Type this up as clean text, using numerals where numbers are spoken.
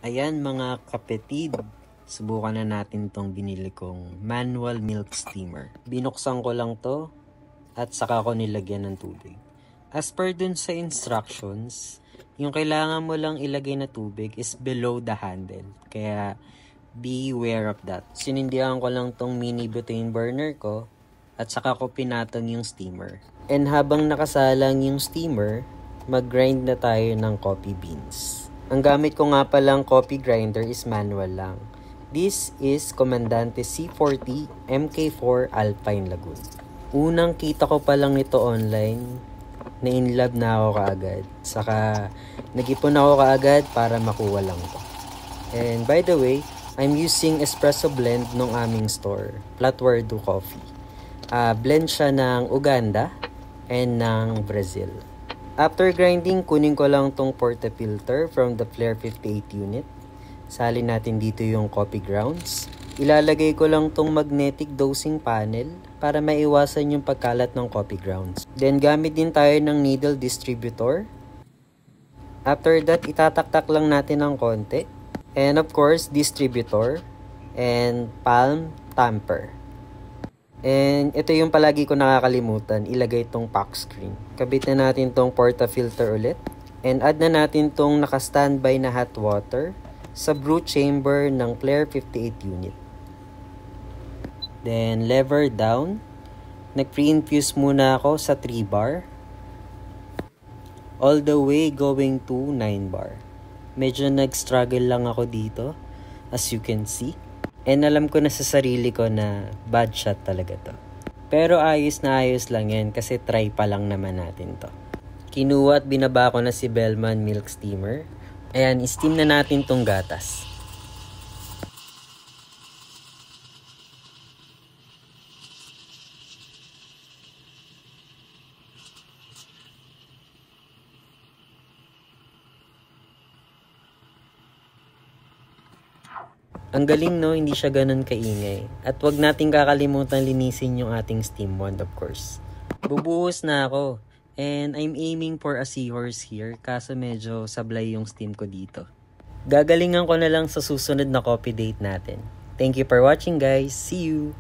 Ayan mga kapetid, subukan na natin tong binili kong manual milk steamer. Binuksan ko lang to at saka ko nilagyan ng tubig. As per dun sa instructions, yung kailangan mo lang ilagay na tubig is below the handle. Kaya beware of that. Sinindihan ko lang tong mini butane burner ko at saka ko pinatong yung steamer. And habang nakasalang yung steamer, mag-grind na tayo ng coffee beans. Ang gamit ko nga palang coffee grinder is manual lang. This is Comandante C40 MK4 Alpine Lagoon. Unang kita ko pa lang ito online, na-inlove na ako kaagad. Saka nag-ipon ako kaagad para makuha lang to. And by the way, I'm using espresso blend ng aming store, Platwardo Coffee. Blend siya ng Uganda and ng Brazil. After grinding, kunin ko lang tong portafilter from the Flair 58 unit. Salin natin dito yung coffee grounds. Ilalagay ko lang tong magnetic dosing panel para maiwasan yung pagkalat ng coffee grounds. Then gamit din tayo ng needle distributor. After that, itataktak lang natin ng konti. And of course, distributor and palm tamper. And ito yung palagi ko nakakalimutan, ilagay tong pack screen. Kabit na natin tong portafilter ulit. And add na natin tong naka-standby na hot water sa brew chamber ng Flair 58 unit. Then lever down. Nag-pre-infuse muna ako sa 3 bar. All the way going to 9 bar. Medyo nag-struggle lang ako dito, as you can see. And alam ko na sa sarili ko na bad shot talaga to. Pero ayos na ayos lang yan kasi try pa lang naman natin to. Kinuha at binaba ko na si Bellman Milk Steamer. Ayan, steam na natin tong gatas. Ang galing no, hindi siya ganun kaingay. At wag nating kakalimutan linisin yung ating steam wand, of course. Bubuhos na ako. And I'm aiming for a seahorse here, kaso medyo sablay yung steam ko dito. Gagalingan ko na lang sa susunod na coffee date natin. Thank you for watching guys. See you!